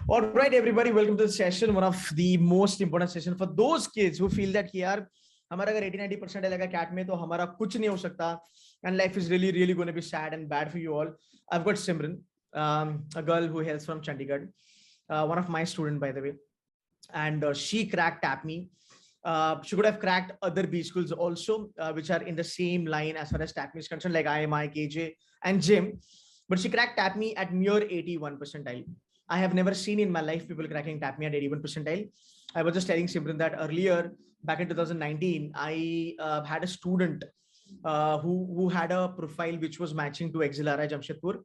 All right, everybody, welcome to the session. One of the most important session for those kids who feel that यार हमारा अगर 80-90% आएगा CAT में तो हमारा कुछ नहीं हो सकता, and life is really going to be sad and bad for you all. I've got Simran, a girl who hails from Chandigarh, one of my student by the way, and she cracked TAPME. She could have cracked other B schools also, which are in the same line as far as TAPME is concerned, like IMI, KJ, and GYM. But she cracked TAPME at mere 81 percentile. I have never seen in my life people cracking TAPME at 81 percentile. I was just telling Simran that earlier, back in 2019, I had a student who had a profile which was matching to XLRI Jamshedpur.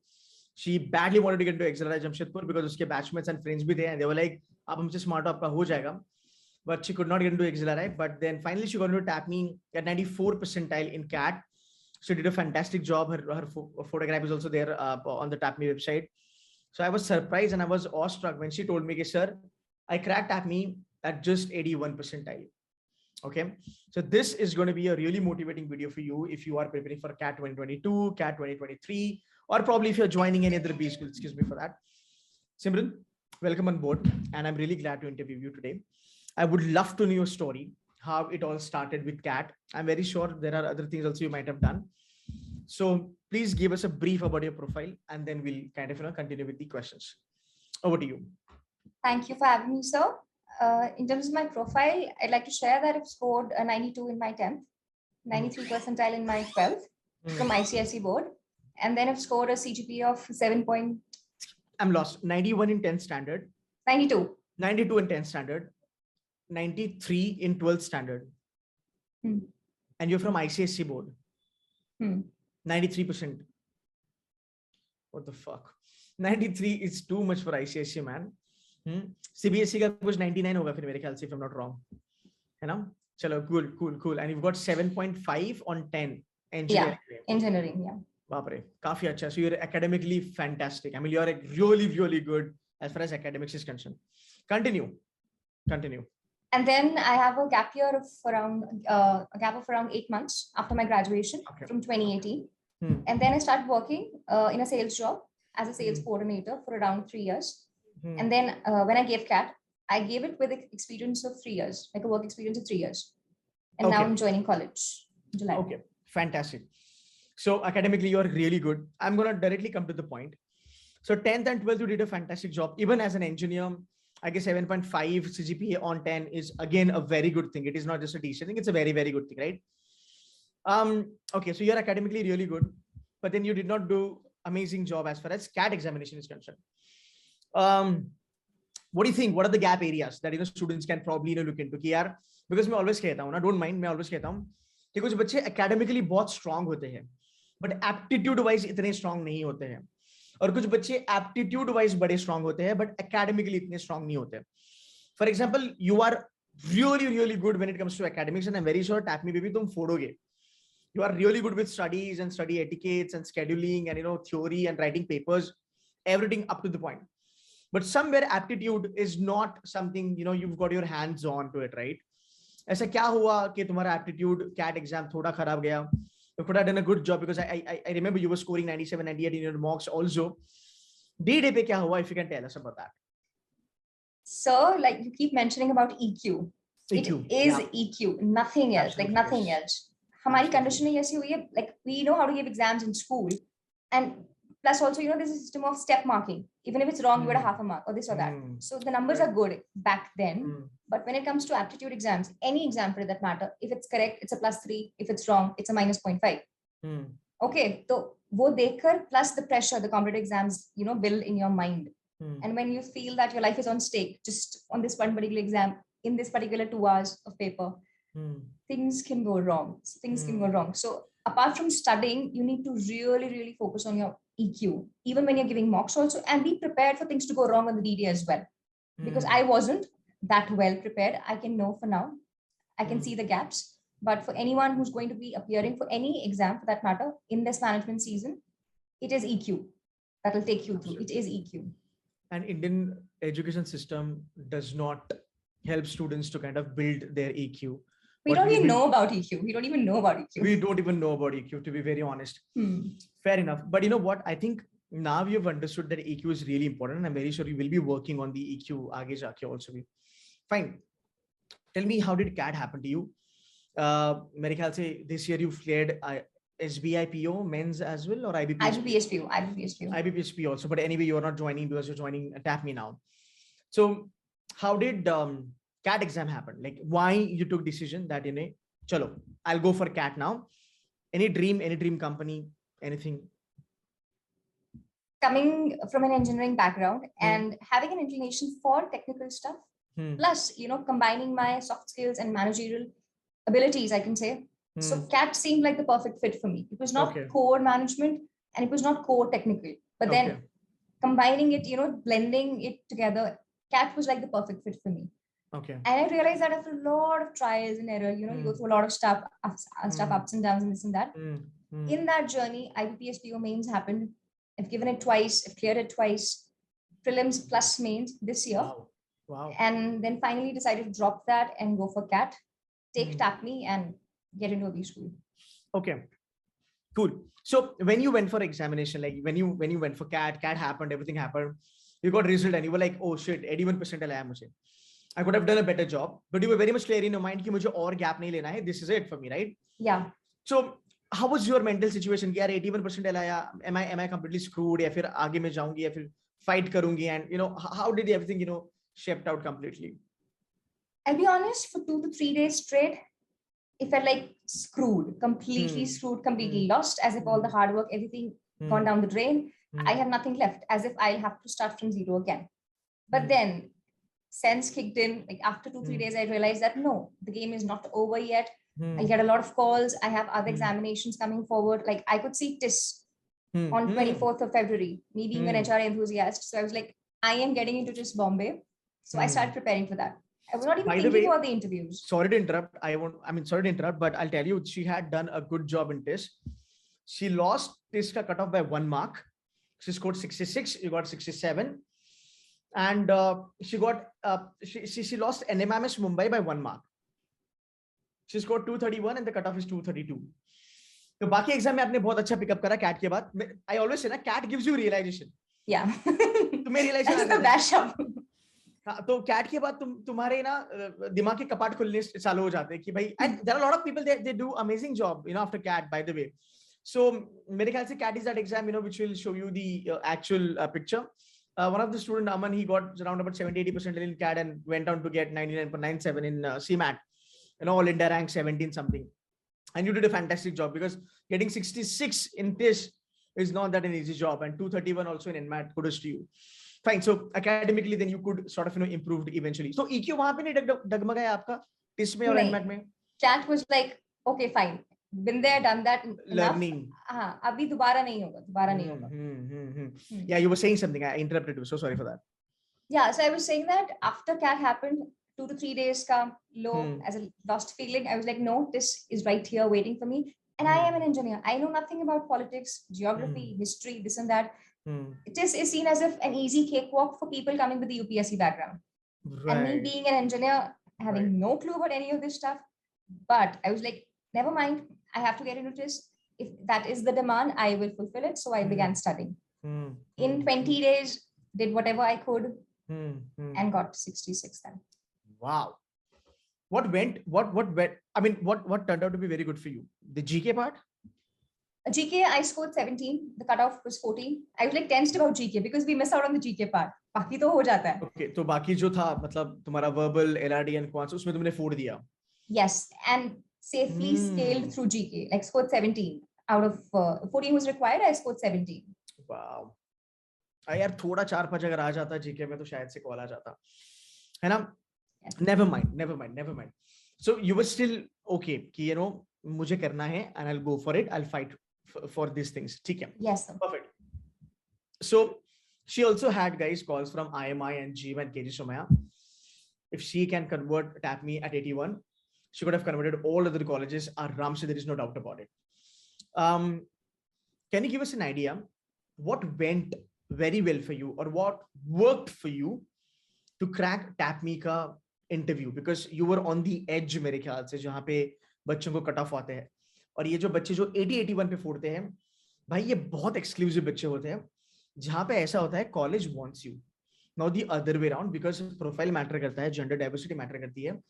She badly wanted to get into XLRI Jamshedpur because uske batchmates and friends bhi the, and they were like, "Aap humse smart ho, aapka ho jayega." But she could not get into XLRI. But then finally she got into TAPME at 94 percentile in CAT. She did a fantastic job. Her photograph is also there on the TAPME website. So I was surprised and I was awestruck when she told me, "Sir, I cracked TAPME at just 81 percentile." Okay, so this is going to be a really motivating video for you if you are preparing for CAT 2022, CAT 2023, or probably if you're joining any other B school. Excuse me for that. Simran, welcome on board, and I'm really glad to interview you today. I would love to know your story, how it all started with CAT. I'm very sure there are other things also you might have done. So please give us a brief about your profile, and then we'll kind of continue with the questions. Over to you. Thank you for having me, sir. In terms of my profile, I'd like to share that I've scored a 92 in my 10th, 93 percentile in my 12th from ICSE board, and then I've scored a CGPA of 7. I'm lost. 91 in 10th standard. 92. 92 in 10th standard. 93 in 12th standard. And you're from ICSE board. 93%. What the fuck? 93 is too much for ICSE, man. CBSE का कुछ 99 होगा फिर मेरे ख्याल से, if I'm not wrong. है ना? चलो, cool. And you've got 7.5 on 10 engineering. Yeah, engineering, yeah. बाप रे, काफी अच्छा. So you're academically fantastic. I mean, you're like really good as far as academics is concerned. Continue. And then I have a gap year of around 8 months after my graduation from 2018. And then I started working in a sales job as a sales coordinator for around 3 years. And then when I gave CAT, I gave it with experience of 3 years, like a work experience of 3 years. And now I'm joining college in July. Okay, fantastic. So academically, you're really good. I'm going to directly come to the point. So 10th and 12th, you did a fantastic job. Even as an engineer, I guess 7.5 CGPA on 10 is again a very good thing. It is not just a decent thing. It's a very good thing, right? Okay, so you're academically really good, but then you did not do amazing job as far as CAT examination is concerned. What do you think? What are the gap areas that students can probably look into? Because मैं always कहता हूँ ना, don't mind, मैं always कहता हूँ कि कुछ बच्चे academically बहुत strong होते हैं, but aptitude wise इतने strong नहीं होते हैं, और कुछ बच्चे aptitude wise बड़े strong होते हैं, but academically इतने strong नहीं होते. For example, you are really good when it comes to academics, and I'm very sure TAPME में भी तुम फोड़ोगे. You are really good with studies and study etiquettes and scheduling and theory and writing papers, everything up to the point. But somewhere aptitude is not something you've got your hands on to it, right? ऐसा क्या हुआ कि तुम्हारा aptitude CAT exam थोड़ा खराब गया? You could have done a good job because I remember you were scoring 97, 98 in your mocks also. D-Day पे क्या हुआ? If you can tell us about that. So, like you keep mentioning about EQ. EQ. It is EQ, nothing else. Absolutely, like nothing else. हमारी conditioning ऐसी हुई है, like we know how to give exams in school, and plus also there's a system of step marking. Even if it's wrong, you get a half a mark or this or that. So the numbers are good back then. But when it comes to aptitude exams, any exam for that matter, if it's correct, it's a +3. If it's wrong, it's a -0.5. Okay, so wo dekhkar plus the pressure the competitive exams build in your mind. And when you feel that your life is on stake just on this one particular exam, in this particular 2 hours of paper, things can go wrong. So apart from studying, you need to really focus on your EQ, even when you're giving mocks also, and be prepared for things to go wrong on the DD as well. Because I wasn't that well prepared. I can know for now. I can see the gaps. But for anyone who's going to be appearing for any exam for that matter in this management season, it is EQ that will take you through. It is EQ. And Indian education system does not help students to kind of build their EQ. We don't even know about EQ. We don't even know about EQ. We don't even know about EQ, to be very honest. Fair enough. But you know what? I think now you've understood that EQ is really important, and I'm very sure you will be working on the EQ आगे जाके also भी. Fine. Tell me, how did CAT happen to you? मेरे ख्याल से this year you've cleared SBI PO men's as well, or IBPSPO also, but anyway you are not joining because you're joining Tap Me now. So how did CAT exam happen? Like, why you took decision that chalo, I'll go for CAT now? Any dream company, anything? Coming from an engineering background and having an inclination for technical stuff, plus, combining my soft skills and managerial abilities, I can say. So CAT seemed like the perfect fit for me. It was not core management and it was not core technical, but then combining it, blending it together, CAT was like the perfect fit for me. Okay. And I realized that after a lot of trials and error, you go through a lot of stuff, ups and downs and this and that. In that journey, IBPSPO mains happened. I've given it twice. I've cleared it twice. Prelims plus mains this year. Wow. And then finally decided to drop that and go for CAT, take Tap Me and get into a Bschool. Okay, cool. So when you went for examination, like when you went for CAT happened, everything happened. You got result and you were like, oh shit, 81% आया मुझे. I could have done a better job, but you were very much clear in your mind कि मुझे और gap नहीं लेना है. This is it for me, right? Yeah. So how was your mental situation? कि यार 81% आया, am I completely screwed? या फिर आगे मैं जाऊंगी या फिर fight करूंगी? And how did everything shaped out completely? I'll be honest, for 2 to 3 days straight, it felt like screwed, completely screwed, completely lost, as if all the hard work, everything gone down the drain. I had nothing left, as if I'll have to start from zero again. But then sense kicked in. Like after 2-3 days, I realized that no, the game is not over yet. I get a lot of calls. I have other examinations coming forward. Like I could see TIS on 24th of February, me being an HR enthusiast. So I was like, I am getting into TIS Bombay. So I started preparing for that. I was not even thinking about the interviews. Sorry to interrupt. Sorry to interrupt, but I'll tell you, she had done a good job in TIS. She lost TIS ka cutoff by 1 mark. She scored 66. You got 67. And she lost NMMS Mumbai by 1 mark. She scored 231 and the cutoff is 232. तो बाकी exam में आपने बहुत अच्छा pickup करा cat के बाद. I always say ना, cat gives you realization. Yeah. तुम्हें realization आता है. हाँ, तो कैट के बाद तुम्हारे ना दिमाग के कपाट खुलने चालू हो जाते हैं कि भाई, and there are a lot of people they do amazing job after CAT, by the way. So मेरे ख्याल से CAT is that exam which will show you the actual picture. One of the student, Aman, he got around about 70-80% in CAT and went on to get 99.97 in CMAT. All India rank 17 something. And you did a fantastic job, because getting 66 in this is not that an easy job, and 231 also in NMAT. Kudos to you. Fine. So academically, then you could sort of improved eventually. So EQ वहाँ पे नहीं डगमगाया आपका TIS में और NMAT में? CAT was like, okay, fine. Been there, done that. Learning. हाँ, अभी दोबारा नहीं होगा. Yeah, you were saying something. I interrupted you. So sorry for that. Yeah, so I was saying that after CAT happened, 2 to 3 days ka low as a lost feeling. I was like, no, this is right here waiting for me. And I am an engineer. I know nothing about politics, geography, history, this and that. It is seen as if an easy cakewalk for people coming with the UPSC background. Right. And me being an engineer, having no clue about any of this stuff. But I was like, never mind. I have to get into this. If that is the demand, I will fulfill it. So I began studying. In 20 days, did whatever I could and got 66 then. Wow. What turned out to be very good for you? The GK part? GK, I scored 17. The cutoff was 14. I was like tensed about GK because we missed out on the GK part. बाकी तो हो जाता है. Okay, तो बाकी जो था, मतलब तुम्हारा verbal, LRD and Quants, उसमें तुमने फोड़ दिया. Yes, and safely scaled through GK. Like scored 17 out of 14 was required. I scored 17. Wow. यार थोड़ा 4-5 अगर आ जाता GK में तो शायद से कॉल आ जाता, है ना? Never mind. So you were still okay कि मुझे करना है and I'll go for it. I'll fight for these things. ठीक है? Yes, sir. Perfect. So she also had guys calls from IMI and GM and KG Somaya. If she can convert Tap Me at 81, she could have converted all other colleges. Aram se, there is no doubt about it. Can you give us an idea what went very well for you or what worked for you to crack Tap Me का interview? Because you were on the edge मेरे ख्याल से, जहाँ पे बच्चों को cut off आते हैं, और ये जो बच्चे जो 80-81 पे फोड़ते हैं भाई, ये बहुत एक्सक्लूसिव बच्चे होते हैं. जहाँ पे ऐसा होता है college wants you, not the other way around, because profile matter करता है, gender diversity matter करती है,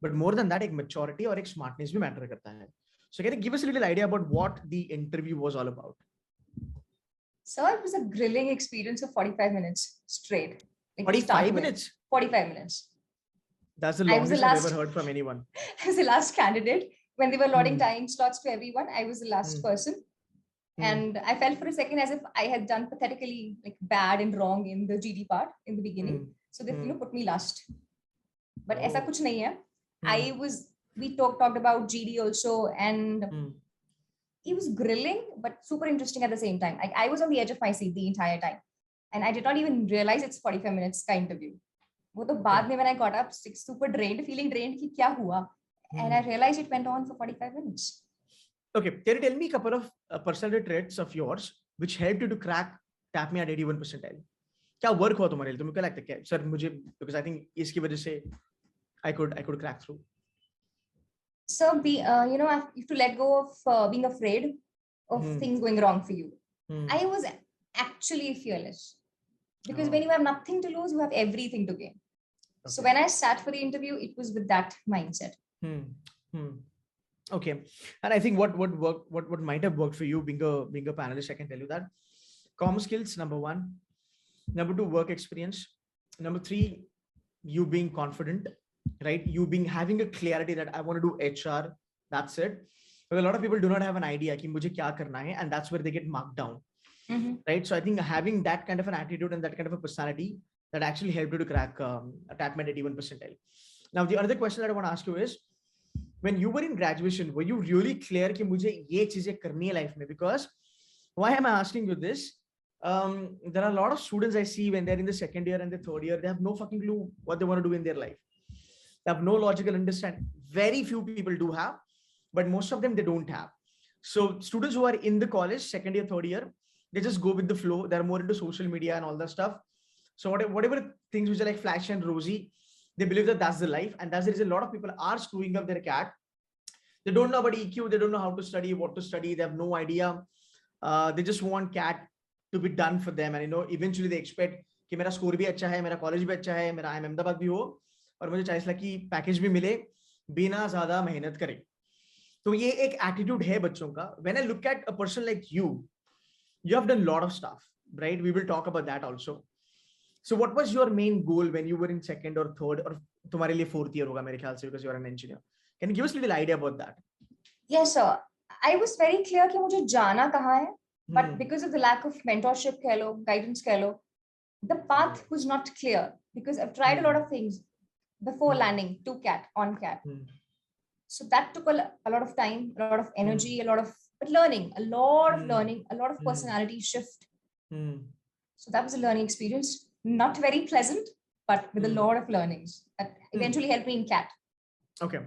but more than that एक maturity और एक smartness भी matter करता है. So can you give us a little idea about what the interview was all about? So it was a grilling experience of 45 minutes straight. Like 45 minutes? 45 minutes. That's the longest I've ever heard from anyone. I was the last candidate. When they were allotting time slots to everyone, I was the last person. And I felt for a second as if I had done pathetically like bad and wrong in the GD part in the beginning. So they put me last. But aisa kuch nahi hai. We talked about GD also, and it was grilling, but super interesting at the same time. Like I was on the edge of my seat the entire time. And I did not even realize it's 45 minutes ka interview. वो तो बाद में when I got up, super drained, feeling drained कि क्या हुआ. And I realized it went on for 45 minutes. Okay, can you tell me a couple of personality traits of yours which helped you to crack tap me at 81 percentile? क्या work हुआ तुम्हारे लिए? तुम्हें क्या लगता है क्या? Sir मुझे, because I think इसकी वजह से I could crack through. So you have to let go of being afraid of things going wrong for you. I was actually fearless because when you have nothing to lose, you have everything to gain. Okay. So when I sat for the interview, it was with that mindset. Okay, and I think what might have worked for you being a panelist, I can tell you that comm skills, number 1, number 2, work experience, number 3, you being confident, right? You having a clarity that I want to do HR, that's it. But a lot of people do not have an idea कि मुझे क्या करना है, and that's where they get marked down, right? So I think having that kind of an attitude and that kind of a personality that actually helped you to crack TATMET 81 percentile. Now the other question that I want to ask you is, when you were in graduation, were you really clear कि मुझे ये चीजें करनी है life में? Because why am I asking you this? There are a lot of students I see when they're in the second year and the third year, they have no fucking clue what they want to do in their life. They have no logical understanding. Very few people do have, but most of them, they don't have. So students who are in the college, second year, third year, they just go with the flow. They're more into social media and all that stuff. So whatever things which are like flash and rosy, they believe that that's the life. And that's the reason a lot of people are screwing up their CAT. They don't know about EQ. They don't know how to study, what to study. They have no idea. They just want CAT to be done for them. And eventually they expect कि मेरा score भी अच्छा है, मेरा college भी अच्छा है, मेरा IIM अहमदाबाद भी हो, और मुझे 40 लाख की पैकेज भी मिले बिना ज्यादा मेहनत करे. तो ये एक attitude है बच्चों का. When I look at a person like you have done a lot of stuff, right? We will talk about that also. So what was your main goal when you were in second or third, or तुम्हारे लिए fourth year होगा मेरे ख्याल से, because you are an engineer? Can you give us a little idea about that? Yes, sir. I was very clear कि मुझे जाना कहाँ है, but because of the lack of mentorship, guidance, the path was not clear because I've tried a lot of things before landing to CAT, on CAT. So that took a lot of time, a lot of energy, a lot of learning, a lot of personality shift. So that was a learning experience. Not very pleasant, but with a lot of learnings that eventually helped me in CAT. Okay.